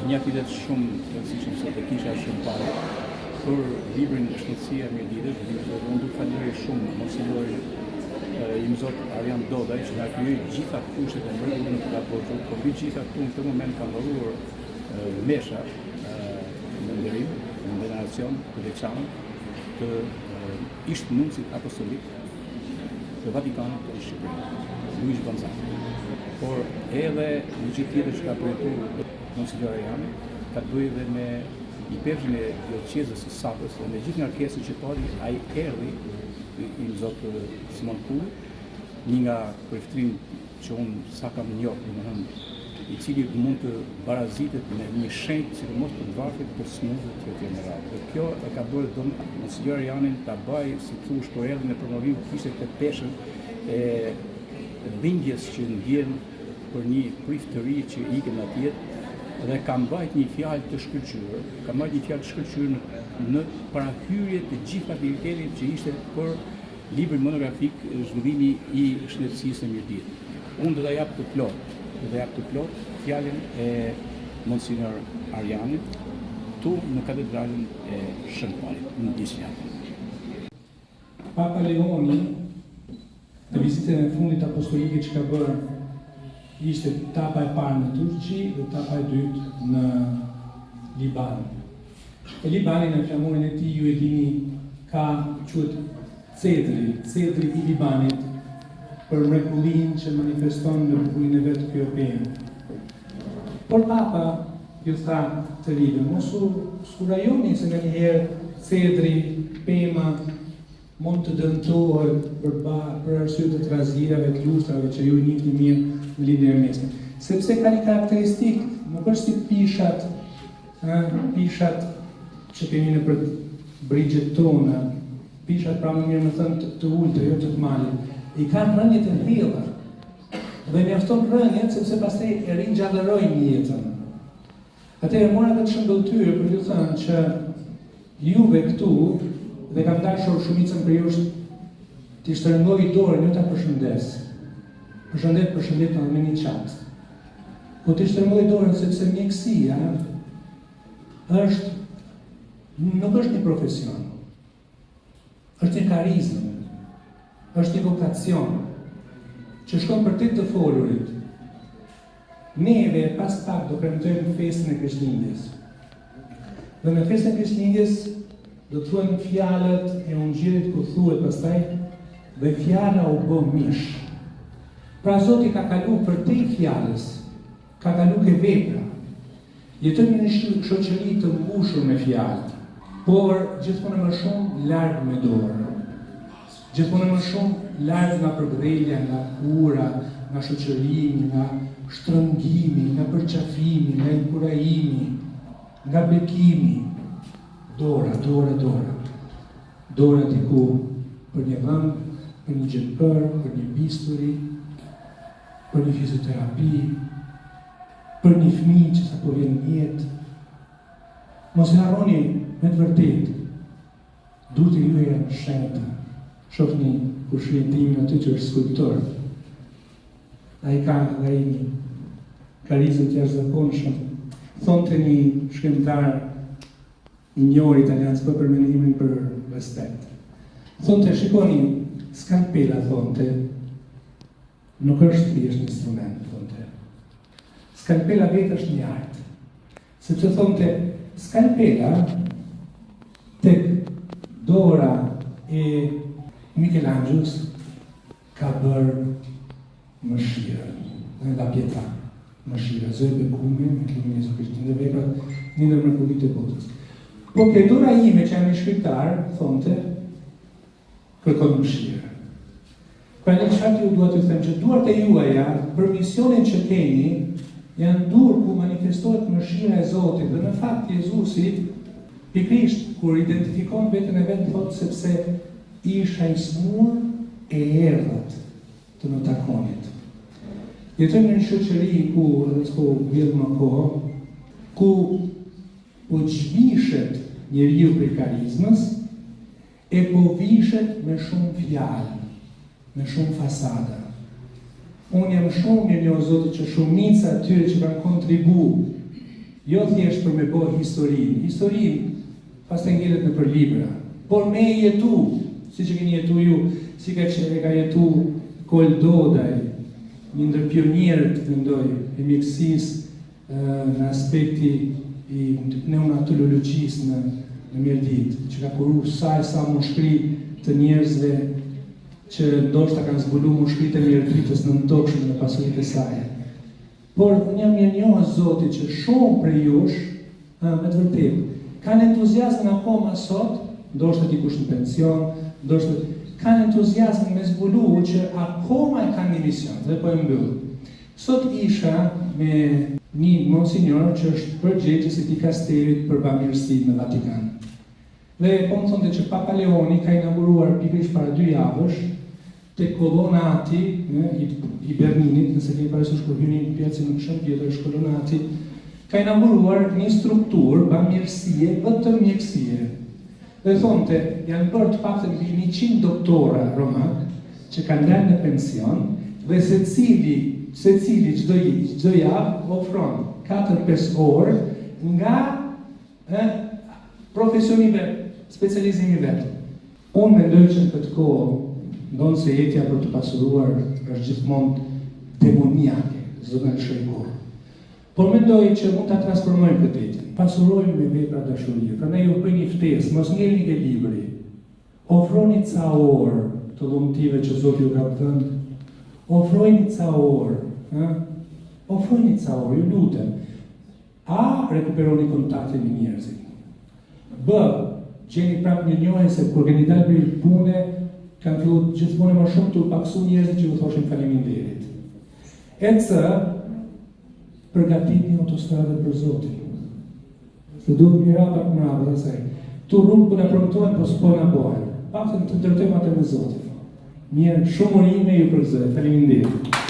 një aktivitet shumë të rëndësishëm se të kisha shumë parë për librin Shnetësia e Mjeditit, dhe unë duke falënderoj shumë monsinjorin im zot Arjan Dodaj, që nga krijoi gjitha kushtet e mrekullueshme në këtë raportë, por mbi gjitha këtu në këtë moment ka ndodhur mesha në nderim, në veneracion të veçantë të ish nuncit apostolik të Vatikanit të Shqipërisë, Luiz Gonzaga. Por edhe një gjithë tjetër që ka përjetuar Monsinjor Arjani, ka të bëjë dhe me i pefshin e diocezës së Sapës dhe me gjithë ngarkesën që pari, ai erdhi i zot Simon Kulli, një nga përftrim që unë sa kam njohur, i cili mund të barazitet me një shenjtë sidomos për të varfrit, për smundjet që në radhë. Dhe kjo e ka bërë domun Monsinjor Arjanin ta bëjë, si thuaç, por erdhi në promovim kishte të peshën e bindjes që ndjen për një prift të ri që ikën atje, dhe ka mbajt një fjalë të shkëlqyer, në parahyrje të gjithë aktivitetit që ishte për librin monografik zhvillimi i shnetësisë së Mjeditit. Unë do ta jap të plot fjalën e Monsinjor Arjanit tu në katedralën e Shënparit, në Disnjak. Papa Leoni, në vizitën e fundit apostolike që ka bërë, ishte tapa e parë në Turqi dhe tapa e dytë në Liban. E Libani në flamurin e tij, ju e dini, ka quhet Cedri i Libanit, për mrekullinë që manifeston në bukurinë e vet Kyopin. Por Papa ju tha të rive, mos u skurajoni se nganjëherë cedri, pema mund të dëmtohet për arsye të trazirave, të lustrave që ju njihni mirë në lindjen e mesme. Sepse ka një karakteristikë, nuk është si pishat që kemi në për brigjet tona, pishat pra më mirë më thënë të ulta, jo të malit, i kanë rënje të thella. Dhe mjafton rënjet sepse pastaj e ringjallërojnë jetën. Atëherë mora këtë shëmbëltyrë për t'ju thënë që juve këtu, dhe kam dashur shumicën për ju t'i shtërëngoj dorën, jo ta përshëndes. Përshëndet në me një qatë. Po t'i shtërëngoj dorën sepse mjekësia nuk është një profesion. Është një karizmë, është një vokacion që shkon për të folurit. Neve pas pak do premtojmë festën e Krishtlindjes. Dhe në festën e Krishtlindjes do të thuajmë fjalët e Ungjillit ku thuhet pastaj dhe fjala u bë mish. Pra Zoti ka kalu për te fjalës, ka kalu ke vepra. Jetojmë në një shoqëri të mbushur me fjalë, por gjithmonë më shumë larg me dorë. Gjithmonë më shumë larg nga përgdhelja, nga kura, nga shoqërimi, nga shtrëngimi, nga përqafimi, nga inkurajimi, nga bekimi. Dora. Dora diku për një vend, për një gjetpër, për një bisturi, për një fizioterapi, për një fëmijë që sa po vjen në jetë. Mos e harroni me të vërtetë, duhet ju janë shenjtë. Shohni kushrin timin aty që është skulptor. Ai ka një karizmë të jashtëzakonshëm. Thonte një shkrimtar i njohur italian, s'po për mendimin për respekt. Thonte, shikoni, skalpela, thonte, nuk është thjesht një instrument, thonte. Skalpela vetë është një art. Sepse thonte, skalpela tek dora e Michelangelos ka bërë mëshirë, dhe nga pjeta, mëshirë, zërë bekume, me kemi Jezu Krishtin dhe vepra, një ndër mrekullit e botës. Po ke dora ime që jam një shkriptar, thonte, kërkon mëshirë. Pra një çfarë ju duhet të them që duart e juaja, për misionin që keni, janë dur ku manifestohet mëshira e Zotit, dhe në fakt Jezusi, pikërisht, kur identifikon veten e vet, thotë sepse isha i smur e erdhët të më takonit. Jetojmë në një shoqëri ku, edhe s'po vjedh më kohë, ku po zhvishet njeriu prej karizmës, e po vishet me shumë fjalë, me shumë fasada. Unë jam shumë mirë njoh Zotit që shumica atyre që kanë kontribuar jo thjesht për me bërë historinë. Historinë pas të ngjelet në për libra, por me jetu, si që keni jetu ju, si ka jetu Kol Dodaj, një ndër pionierët, mendoj, e mjekësisë në aspekti i neonatologjisë në Mjerdit, që ka kuru sa mushkri të njerëzve që ndoshta kanë zbulu mushkrit e Mjerditës në ndokshme në pasurit e saj. Por jam mirë njohë Zotit që shumë prej jush, me të vërtetë, kanë entuziazmin akoma sot, ndoshta dikush në pension, ndoshta kanë entuziazmin me zbulu që akoma e kanë një mision, dhe po e mbyll. Sot isha me një monsinjor që është përgjegjës i dikasterit për bamirësinë në Vatikan. Dhe po më thonte që Papa Leoni ka inauguruar pikërisht para 2 javësh te Kolonati i Berlinit, nëse keni parasysh kur hyni në pjecën në Shënpjetër, është Kolonati, ka inauguruar një strukturë bamirësie, vetëm mjekësie. Dhe thonte, janë bërë të paktën mbi 100 doktora romak që kanë dalë në pension dhe secili çdo javë ofron 4-5 orë nga profesioni vet, specializimi vet. Unë mendoj që në këtë kohë, ndonë se jetja për të pasuruar është gjithmonë demoniake, s'do na lëshoj kohë. Por mendoj që mund ta transformojmë këtë jetë. Pasurojmë me vepra dashurie. Prandaj ju bëj një ftesë, mos ngjelni ke libri. Ofroni ca orë të dhuntive që Zoti ju ka dhënë. Ofrojni ca orë, ofrojni ca orë, ju lutem. A rekuperoni kontaktin me njerëzit. B, gjeni prapë një njohje se kur keni dalë për pune, kanë filluar gjithmonë më shumë të paksu njerëzit që ju thoshin faleminderit. E C, përgatitni autostradën për Zotin. Se duhet një rapa për mrava dhe sej. Tu rrugë për në promëtojnë, po s'po në bojnë. Paktën të ndërtojmë atë me Zotin. Mirë, shumë urime ju përgëzoj. Faleminderit.